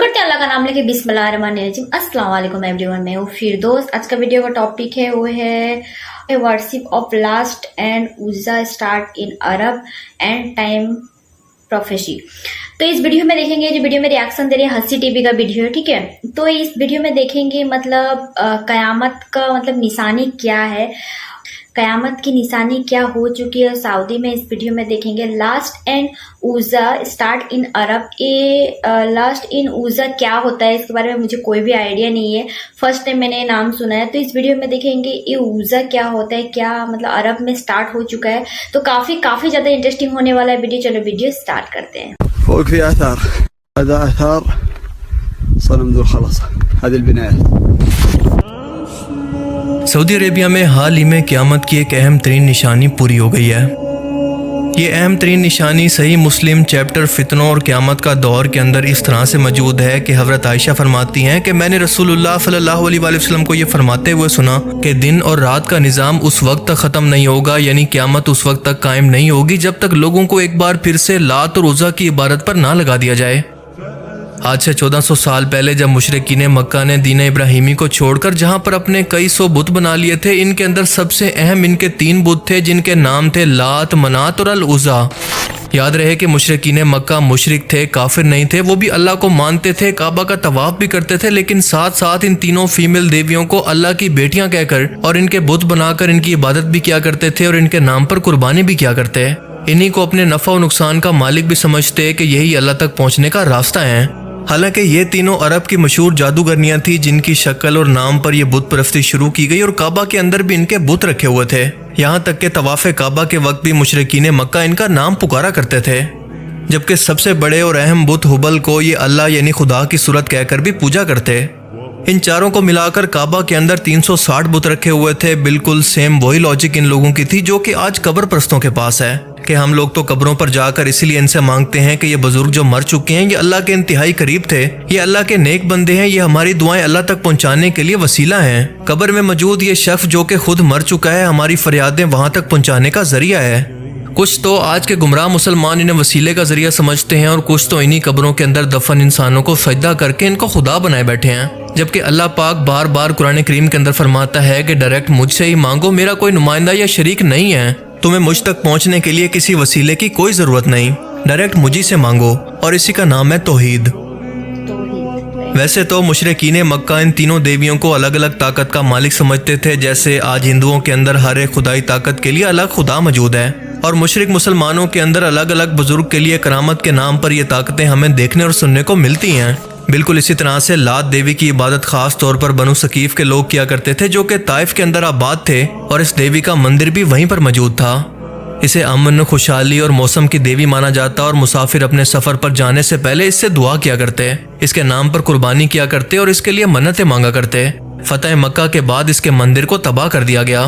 करते हैं अल्लाह का नाम लेके बिस्मिल्लाहिर्रहमानिर्रहीम। अस्सलाम वालेकुम एवरीवन, मैं हूँ फिरदौस। आज का वीडियो का टॉपिक है वो है worship of Lat and Uzza start in Arab and time prophecy. तो इस वीडियो में देखेंगे, जो वीडियो में रिएक्शन दे रही है हंसी टीवी का वीडियो है, ठीक है। तो इस वीडियो में देखेंगे मतलब कयामत का मतलब निशानी क्या है, कयामत की निशानी क्या हो चुकी है सऊदी में। इस वीडियो में देखेंगे last and Uzza start in अरब। ये लास्ट इन उज़्ज़ा क्या होता है इसके बारे में मुझे कोई भी आइडिया नहीं है, फर्स्ट टाइम मैंने नाम सुना है। तो इस वीडियो में देखेंगे ये उज़्ज़ा क्या होता है, क्या मतलब अरब में स्टार्ट हो चुका है। तो काफी ज्यादा इंटरेस्टिंग होने वाला है वीडियो। चलो वीडियो स्टार्ट करते हैं। فوق في آثار، هذا آثار صنم ذو الخلصة، هذه البنايات। सऊदी अरेबिया में हाल ही में क़यामत की एक अहम तरीन निशानी पूरी हो गई है। ये अहम तरीन निशानी सही मुस्लिम चैप्टर फितनों और क़यामत का दौर के अंदर इस तरह से मौजूद है कि हज़रत आयशा फरमाती हैं कि मैंने रसूलुल्लाह सल्लल्लाहु अलैहि वसल्लम को ये फरमाते हुए सुना कि दिन और रात का निज़ाम उस वक्त तक ख़त्म नहीं होगा, यानी क़यामत उस वक्त तक कायम नहीं होगी जब तक लोगों को एक बार फिर से लात और उज़्ज़ा की इबादत पर ना लगा दिया जाए। आज से 1400 साल पहले जब मुशरिकीन मक्का ने दीन इब्राहिमी को छोड़कर जहां पर अपने कई सौ बुत बना लिए थे, इनके अंदर सबसे अहम इनके 3 बुत थे जिनके नाम थे लात, मनात और अल उज़्ज़ा। याद रहे कि मुशरिकीन मक्का मुशरिक थे, काफिर नहीं थे, वो भी अल्लाह को मानते थे, काबा का तवाफ भी करते थे, लेकिन साथ साथ इन तीनों फीमेल देवियों को अल्लाह की बेटियां कहकर और इनके बुत बनाकर इनकी इबादत भी किया करते थे और इनके नाम पर कुर्बानी भी किया करते। इन्हीं को अपने नफ़ा और नुकसान का मालिक भी समझते कि यही अल्लाह तक पहुँचने का रास्ता है। हालांकि ये तीनों अरब की मशहूर जादूगरनियां थी जिनकी शक्ल और नाम पर यह बुत परस्ती शुरू की गई और काबा के अंदर भी इनके बुत रखे हुए थे। यहाँ तक कि तवाफ़े काबा के वक्त भी मुशरिकीन मक्का इनका नाम पुकारा करते थे, जबकि सबसे बड़े और अहम बुत हुबल को ये अल्लाह यानी खुदा की सूरत कहकर भी पूजा करते। इन चारों को मिलाकर काबा के अंदर 360 बुत रखे हुए थे। बिल्कुल सेम वही लॉजिक इन लोगों की थी जो कि आज कब्र परस्तों के पास है कि हम लोग तो कब्रों पर जाकर इसीलिए इनसे मांगते हैं कि ये बुजुर्ग जो मर चुके हैं ये अल्लाह के इंतहाई करीब थे, ये अल्लाह के नेक बंदे हैं, ये हमारी दुआएं अल्लाह तक पहुंचाने के लिए वसीला हैं। कब्र में मौजूद ये शख्स जो कि खुद मर चुका है हमारी फरियादें वहां तक पहुंचाने का जरिया है। कुछ तो आज के गुमराह मुसलमान इन्हें वसीले का जरिया समझते हैं और कुछ तो इन्हीं कब्रों के अंदर दफन इंसानों को सजदा करके इनको खुदा बनाए बैठे हैं। जबकि अल्लाह पाक बार बार कुरान करीम के अंदर फरमाता है कि डायरेक्ट मुझसे ही मांगो, मेरा कोई नुमाइंदा या शरीक नहीं है, तुम्हें मुझ तक पहुंचने के लिए किसी वसीले की कोई जरूरत नहीं, डायरेक्ट मुझी से मांगो, और इसी का नाम है तौहीद। वैसे तो मुशरिकीन मक्का इन तीनों देवियों को अलग अलग ताकत का मालिक समझते थे, जैसे आज हिंदुओं के अंदर हर एक खुदाई ताकत के लिए अलग खुदा मौजूद है और मुशरिक मुसलमानों के अंदर अलग अलग बुजुर्ग के लिए करामत के नाम पर ये ताकतें हमें देखने और सुनने को मिलती हैं। बिल्कुल इसी तरह से लात देवी की इबादत खास तौर पर बनु सकीफ के लोग किया करते थे जो कि ताइफ के अंदर आबाद थे और इस देवी का मंदिर भी वहीं पर मौजूद था। इसे अमन, खुशहाली और मौसम की देवी माना जाता और मुसाफिर अपने सफर पर जाने से पहले इससे दुआ किया करते, इसके नाम पर कुर्बानी किया करते और इसके लिए मन्नतें मांगा करते। फतह मक्का के बाद इसके मंदिर को तबाह कर दिया गया।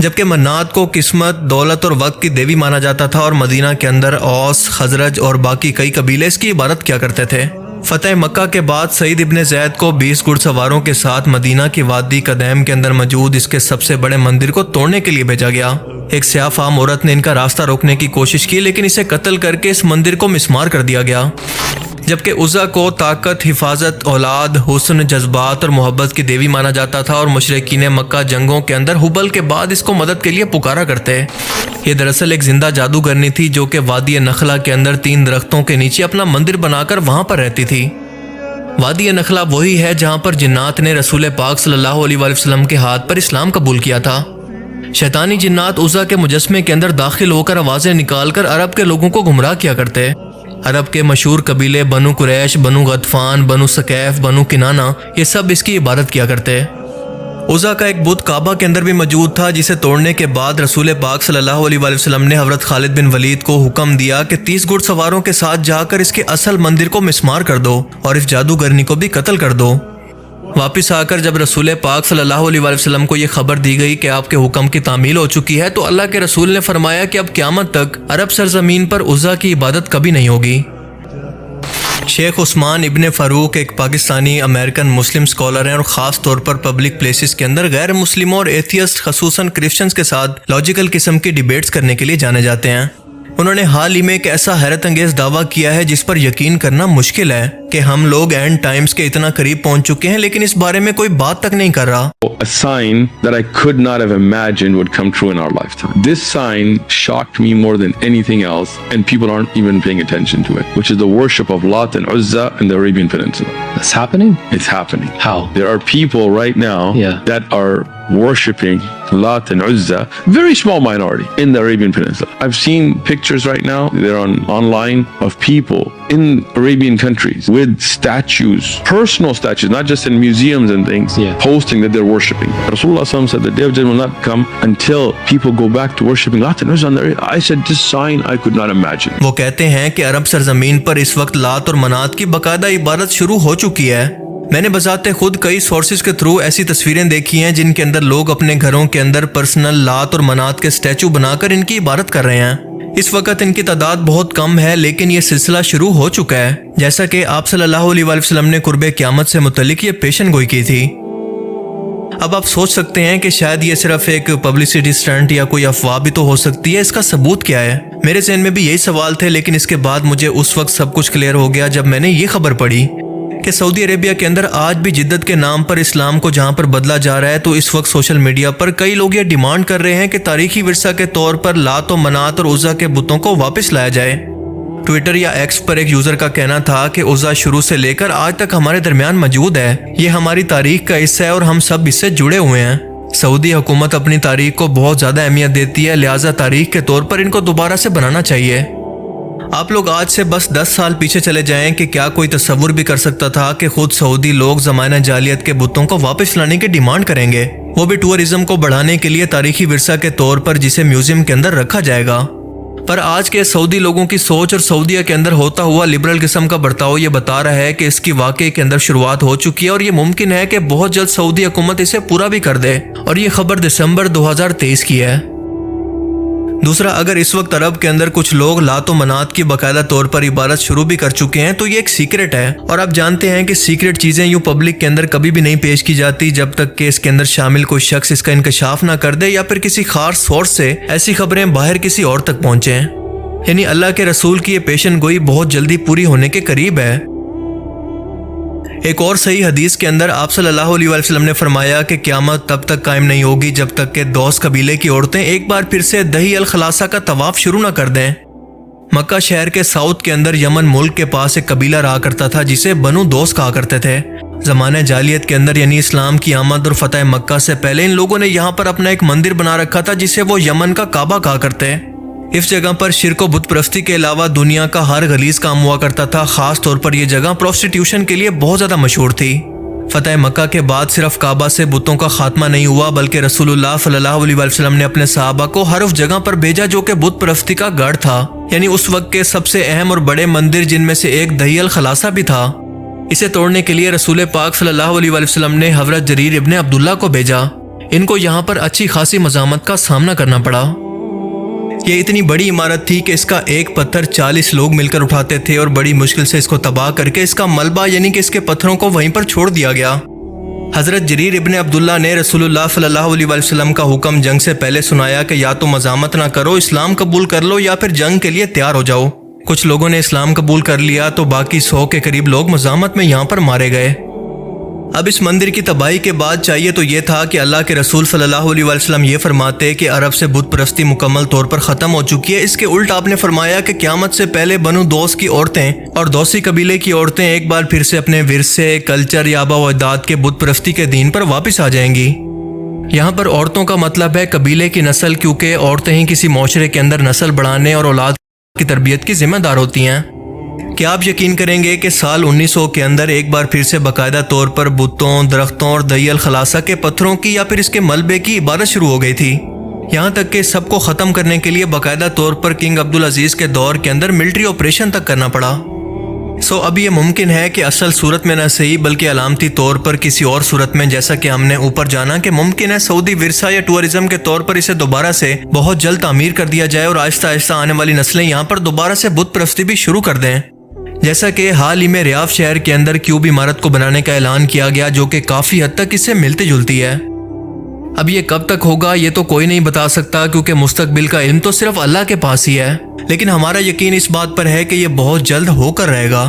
जबकि मन्नात को किस्मत, दौलत और वक्त की देवी माना जाता था और मदीना के अंदर औस, खजरज और बाकी कई कबीले इसकी इबादत किया करते थे। फतह मक्का के बाद सईद इब्ने ज़ैद को 20 घुड़सवारों के साथ मदीना की वादी कदैम के अंदर मौजूद इसके सबसे बड़े मंदिर को तोड़ने के लिए भेजा गया। एक स्याह फाम औरत ने इनका रास्ता रोकने की कोशिश की, लेकिन इसे कत्ल करके इस मंदिर को मिस्मार कर दिया गया। जबकि उज़्ज़ा को ताकत, हिफाजत, औलाद, हुस्न, जज्बात और मोहब्बत की देवी माना जाता था और मुशरिकीन मक्का जंगों के अंदर हुबल के बाद इसको मदद के लिए पुकारा करते। ये दरअसल एक जिंदा जादूगरनी थी जो कि वादी नखला के अंदर 3 दरख्तों के नीचे अपना मंदिर बनाकर वहां पर रहती थी। वादी नखला वही है जहां पर जिन्नात ने रसूल पाक सल्लल्लाहु अलैहि वसल्लम के हाथ पर इस्लाम कबूल किया था। शैतानी जिन्नात उज़्ज़ा के मुजस्मे के अंदर दाखिल होकर आवाज़ें निकालकर अरब के लोगों को गुमराह किया करते। अरब के मशहूर कबीले बनु कुरैश, बनु गतफान, बनु सकैफ, बनु किनाना, ये सब इसकी इबादत किया करते। उज़्ज़ा का एक बुत काबा के अंदर भी मौजूद था जिसे तोड़ने के बाद रसूल पाक सल्लल्लाहु अलैहि वसल्लम ने हज़रत खालिद बिन वलीद को हुक्म दिया कि 30 घुड़सवारों के साथ जाकर इसके असल मंदिर को मिस्मार कर दो और इस जादूगरनी को भी कत्ल कर दो। वापस आकर जब रसूल पाक सल्लल्लाहु अलैहि वसल्लम को यह खबर दी गई कि आपके हुक्म की तामील हो चुकी है, तो अल्लाह के रसूल ने फरमाया कि अब क़यामत तक अरब सरजमीन पर उज़्ज़ा की इबादत कभी नहीं होगी। शेख उस्मान इब्ने फ़ारूक एक पाकिस्तानी अमेरिकन मुस्लिम स्कॉलर हैं और ख़ास तौर पर पब्लिक प्लेसेस के अंदर गैर मुस्लिमों और एथियस्ट खसूसन क्रिश्चियंस के साथ लॉजिकल किस्म की डिबेट्स करने के लिए जाने जाते हैं। انہوں نے حال ہی میں ایک ایسا حیرت انگیز دعویٰ کیا ہے جس پر یقین کرنا مشکل ہے کہ ہم لوگ اینڈ ٹائمز کے اتنا قریب پہنچ چکے ہیں، لیکن اس بارے میں کوئی بات تک نہیں کر رہا۔ A sign that I could not have imagined would come true in our lifetime. This sign shocked me more than anything else, and people aren't even paying attention to it, which is the worship of Lat and Uzza in the Arabian Peninsula. That's happening? It's happening. How? There are people right now that are worshipping Lat and Uzza, very small minority in the Arabian Peninsula. I've seen pictures right now, they're online, of people in Arabian countries with statues, personal statues, not just in museums and things, posting that they're worshipping. Rasulullah SAW said the day of judgment will not come until people go back to worshipping Lat and Uzza. I said, this sign I could not imagine. وہ کہتے ہیں کہ عرب سرزمین پر اس وقت لات اور منات کی باقاعدہ عبادت شروع ہو چکی ہے۔ میں نے بذات خود کئی سورسز کے تھرو ایسی تصویریں دیکھی ہیں جن کے اندر لوگ اپنے گھروں کے اندر پرسنل لات اور منات کے اسٹیچو بنا کر ان کی عبادت کر رہے ہیں۔ اس وقت ان کی تعداد بہت کم ہے، لیکن یہ سلسلہ شروع ہو چکا ہے، جیسا کہ آپ صلی اللہ علیہ وآلہ وسلم نے قرب قیامت سے متعلق یہ پیشن گوئی کی تھی۔ اب آپ سوچ سکتے ہیں کہ شاید یہ صرف ایک پبلسٹی اسٹنٹ یا کوئی افواہ بھی تو ہو سکتی ہے، اس کا ثبوت کیا ہے؟ میرے ذہن میں بھی یہی سوال تھے، لیکن اس کے بعد مجھے اس وقت سب کچھ کلیئر ہو گیا جب میں نے یہ خبر پڑھی کہ سعودی عربیہ کے اندر آج بھی جدت کے نام پر اسلام کو جہاں پر بدلا جا رہا ہے، تو اس وقت سوشل میڈیا پر کئی لوگ یہ ڈیمانڈ کر رہے ہیں کہ تاریخی ورثہ کے طور پر لات و منات اور عزا کے بتوں کو واپس لایا جائے۔ ٹویٹر یا ایکس پر ایک یوزر کا کہنا تھا کہ عزا شروع سے لے کر آج تک ہمارے درمیان موجود ہے، یہ ہماری تاریخ کا حصہ ہے اور ہم سب اس سے جڑے ہوئے ہیں۔ سعودی حکومت اپنی تاریخ کو بہت زیادہ اہمیت دیتی ہے، لہٰذا تاریخ کے طور پر ان کو دوبارہ سے بنانا چاہیے۔ آپ لوگ آج سے بس 10 سال پیچھے چلے جائیں کہ کیا کوئی تصور بھی کر سکتا تھا کہ خود سعودی لوگ زمانہ جاہلیت کے بتوں کو واپس لانے کی ڈیمانڈ کریں گے، وہ بھی ٹورزم کو بڑھانے کے لیے تاریخی ورثہ کے طور پر جسے میوزیم کے اندر رکھا جائے گا۔ پر آج کے سعودی لوگوں کی سوچ اور سعودیہ کے اندر ہوتا ہوا لبرل قسم کا برتاؤ یہ بتا رہا ہے کہ اس کی واقعے کے اندر شروعات ہو چکی ہے، اور یہ ممکن ہے کہ بہت جلد سعودی حکومت اسے پورا بھی کر دے، اور یہ خبر دسمبر 2023 کی ہے۔ دوسرا، اگر اس وقت عرب کے اندر کچھ لوگ لات و منات کی باقاعدہ طور پر عبادت شروع بھی کر چکے ہیں تو یہ ایک سیکرٹ ہے، اور آپ جانتے ہیں کہ سیکرٹ چیزیں یوں پبلک کے اندر کبھی بھی نہیں پیش کی جاتی جب تک کہ اس کے اندر شامل کوئی شخص اس کا انکشاف نہ کر دے یا پھر کسی خاص سورس سے ایسی خبریں باہر کسی اور تک پہنچیں۔ یعنی اللہ کے رسول کی یہ پیشن گوئی بہت جلدی پوری ہونے کے قریب ہے۔ ایک اور صحیح حدیث کے اندر آپ صلی اللہ علیہ وسلم نے فرمایا کہ قیامت تب تک قائم نہیں ہوگی جب تک کہ دوس قبیلے کی عورتیں ایک بار پھر سے دہی الخلاصہ کا طواف شروع نہ کر دیں۔ مکہ شہر کے ساؤتھ کے اندر یمن ملک کے پاس ایک قبیلہ رہا کرتا تھا جسے بنو دوس کہا کرتے تھے۔ زمانہ جاہلیت کے اندر یعنی اسلام کی آمد اور فتح مکہ سے پہلے ان لوگوں نے یہاں پر اپنا ایک مندر بنا رکھا تھا جسے وہ یمن کا کعبہ کہا کرتے۔ اس جگہ پر شرک و بت پرستی کے علاوہ دنیا کا ہر غلیظ کام ہوا کرتا تھا، خاص طور پر یہ جگہ پروسٹیٹیوشن کے لیے بہت زیادہ مشہور تھی۔ فتح مکہ کے بعد صرف کعبہ سے بتوں کا خاتمہ نہیں ہوا بلکہ رسول اللہ صلی اللہ علیہ وسلم نے اپنے صحابہ کو ہر اس جگہ پر بھیجا جو کہ بت پرستی کا گڑھ تھا، یعنی اس وقت کے سب سے اہم اور بڑے مندر جن میں سے ایک دہی الخلاصہ بھی تھا۔ اسے توڑنے کے لیے رسول پاک صلی اللہ علیہ وسلم نے حضرت جریر ابن عبداللہ کو بھیجا۔ ان کو یہاں پر اچھی خاصی مزاحمت کا سامنا کرنا پڑا۔ یہ اتنی بڑی عمارت تھی کہ اس کا ایک پتھر 40 لوگ مل کر اٹھاتے تھے اور بڑی مشکل سے اس کو تباہ کر کے اس کا ملبہ یعنی کہ اس کے پتھروں کو وہیں پر چھوڑ دیا گیا۔ حضرت جریر ابن عبداللہ نے رسول اللہ صلی اللہ علیہ وسلم کا حکم جنگ سے پہلے سنایا کہ یا تو مزاحمت نہ کرو، اسلام قبول کر لو، یا پھر جنگ کے لیے تیار ہو جاؤ۔ کچھ لوگوں نے اسلام قبول کر لیا تو باقی 100 کے قریب لوگ مزاحمت میں یہاں پر مارے گئے۔ اب اس مندر کی تباہی کے بعد چاہیے تو یہ تھا کہ اللہ کے رسول صلی اللہ علیہ وسلم یہ فرماتے کہ عرب سے بت پرستی مکمل طور پر ختم ہو چکی ہے۔ اس کے الٹ آپ نے فرمایا کہ قیامت سے پہلے بنو دوس کی عورتیں اور دوسی قبیلے کی عورتیں ایک بار پھر سے اپنے ورثے، کلچر یا آبا و اجداد کے بت پرستی کے دین پر واپس آ جائیں گی۔ یہاں پر عورتوں کا مطلب ہے قبیلے کی نسل، کیونکہ عورتیں ہی کسی معاشرے کے اندر نسل بڑھانے اور اولاد کی تربیت کی ذمہ دار ہوتی ہیں۔ کیا آپ یقین کریں گے کہ سال 1900 کے اندر ایک بار پھر سے باقاعدہ طور پر بتوں، درختوں اور دہی الخلاصہ کے پتھروں کی یا پھر اس کے ملبے کی عبادت شروع ہو گئی تھی، یہاں تک کہ سب کو ختم کرنے کے لیے باقاعدہ طور پر کنگ عبدالعزیز کے دور کے اندر ملٹری آپریشن تک کرنا پڑا۔ اب یہ ممکن ہے کہ اصل صورت میں نہ صحیح بلکہ علامتی طور پر کسی اور صورت میں، جیسا کہ ہم نے اوپر جانا کہ ممکن ہے سعودی ورثہ یا ٹورزم کے طور پر اسے دوبارہ سے بہت جلد تعمیر کر دیا جائے اور آہستہ آہستہ آنے والی نسلیں یہاں پر دوبارہ سے بت پرستی بھی شروع کر دیں، جیسا کہ حال ہی میں ریاض شہر کے اندر کیوب عمارت کو بنانے کا اعلان کیا گیا جو کہ کافی حد تک اس سے ملتی جلتی ہے۔ अब ये कब तक होगा ये तो कोई नहीं बता सकता, क्योंकि मुस्तकबिल का इल्म तो सिर्फ अल्लाह के पास ही है। लेकिन हमारा यकीन इस बात पर है कि ये बहुत जल्द होकर रहेगा।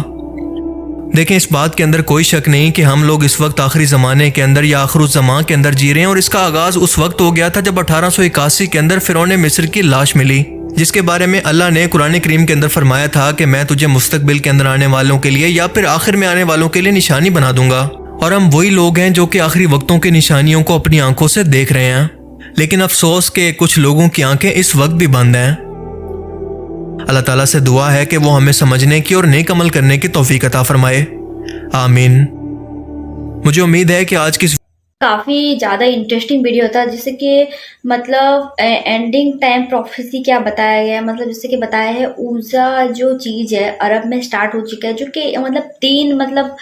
देखें, इस बात के अंदर कोई शक नहीं कि हम लोग इस वक्त आखिरी ज़माने के अंदर या आखिरुज़्ज़मां के अंदर जी रहे हैं, और इसका आगाज़ उस वक्त हो गया था जब 1881 के अंदर फ़िरौन मिस्र की लाश मिली, जिसके बारे में अल्लाह ने कुरान करीम के अंदर फरमाया था कि मैं तुझे मुस्तकबिल के अंदर आने वालों के लिए या फिर आखिर में आने वालों के लिए निशानी बना दूंगा। और हम वही लोग हैं जो कि आखिरी वक्तों की निशानियों को अपनी आंखों से देख रहे हैं। लेकिन अफसोस के कुछ लोगों की आंखें इस वक्त भी बंद हैं। अल्लाह ताला से दुआ है कि वो हमें समझने की और नेक अमल करने की तौफीक अता फरमाए, आमीन। मुझे उम्मीद है कि आज की काफ़ी ज़्यादा इंटरेस्टिंग वीडियो था, जिससे कि मतलब एंडिंग टाइम प्रोफेसी क्या बताया गया है। मतलब जैसे कि बताया है ऊज़ा जो चीज़ है अरब में स्टार्ट हो चुका है, जो कि मतलब 3 मतलब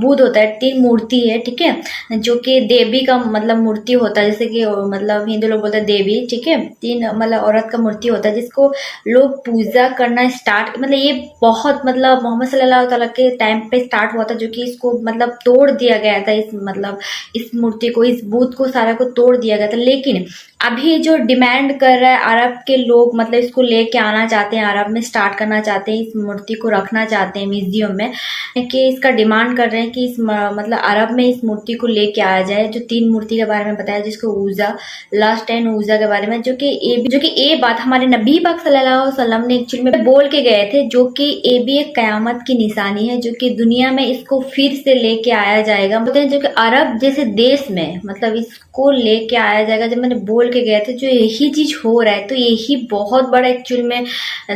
बुद्ध होता है, 3 मूर्ति है, ठीक है, जो कि देवी का मतलब मूर्ति होता है, जैसे कि मतलब हिंदू लोग बोलते हैं देवी, ठीक है, 3 मतलब औरत का मूर्ति होता है जिसको लोग पूजा करना स्टार्ट, मतलब ये बहुत मतलब मोहम्मद सल्लल्लाहु अलैहि वसल्लम के टाइम पे स्टार्ट हुआ था, जो कि इसको मतलब तोड़ दिया गया था, इस मतलब इस मूर्ति को, इस बुत को सारा को तोड़ दिया गया था। लेकिन अभी जो डिमांड कर रहा है अरब के लोग, मतलब इसको लेके आना चाहते हैं, अरब में स्टार्ट करना चाहते हैं, इस मूर्ति को रखना चाहते हैं म्यूजियम में, कि इसका डिमांड कर रहे हैं कि इस मतलब अरब में इस मूर्ति को लेके आया जाए, जो 3 मूर्ति के बारे में बताया, जिसको ऊज़ा, लास्ट एंड ऊज़ा के बारे में, जो कि ये बात हमारे नबी पाक सल्लल्लाहु अलैहि वसल्लम ने एक्चुअली में बोल के गए थे, जो कि ये भी एक कयामत की निशानी है, जो कि दुनिया में इसको फिर से लेके आया जाएगा। बोलते हैं जो कि अरब जैसे देश में मतलब इसको लेके आया जाएगा। जब मैंने बोल के गए थे जो यही चीज हो रहा है, तो यही बहुत बड़ा एक्चुअल में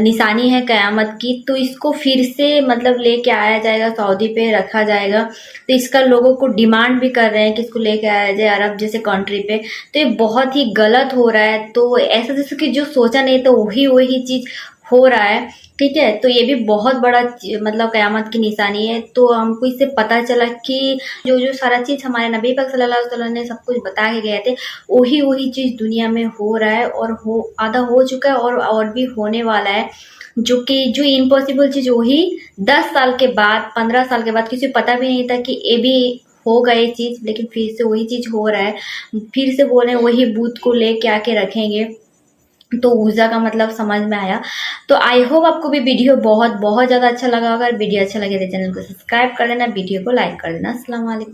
निशानी है कयामत की। तो इसको फिर से मतलब लेके आया जाएगा, सऊदी पे रखा जाएगा। तो इसका लोगों को डिमांड भी कर रहे हैं कि इसको लेके आया जाए अरब जैसे कंट्री पे। तो ये बहुत ही गलत हो रहा है। तो ऐसा जैसे कि जो सोचा नहीं तो वही चीज हो रहा है, ठीक है। तो ये भी बहुत बड़ा मतलब कयामत की निशानी है। तो हमको इससे पता चला कि जो सारा चीज हमारे नबी पाक सल्लल्लाहु अलैहि वसल्लम ने सब कुछ बता के गए थे, वही चीज दुनिया में हो रहा है, और आधा हो चुका है और भी होने वाला है। जो इम्पॉसिबल चीज वही 10 साल के बाद 15 साल के बाद किसी को पता भी नहीं था कि ये भी होगा ये चीज, लेकिन फिर से वही चीज हो रहा है। फिर से बोले वही बूथ को लेके आके रखेंगे। तो ऊज़ा का मतलब समझ में आया। तो आई होप आपको भी वीडियो बहुत ज़्यादा अच्छा लगा होगा। अगर वीडियो अच्छा लगे तो चैनल को सब्सक्राइब कर देना, वीडियो को लाइक कर देना। अस्सलाम वालेकुम।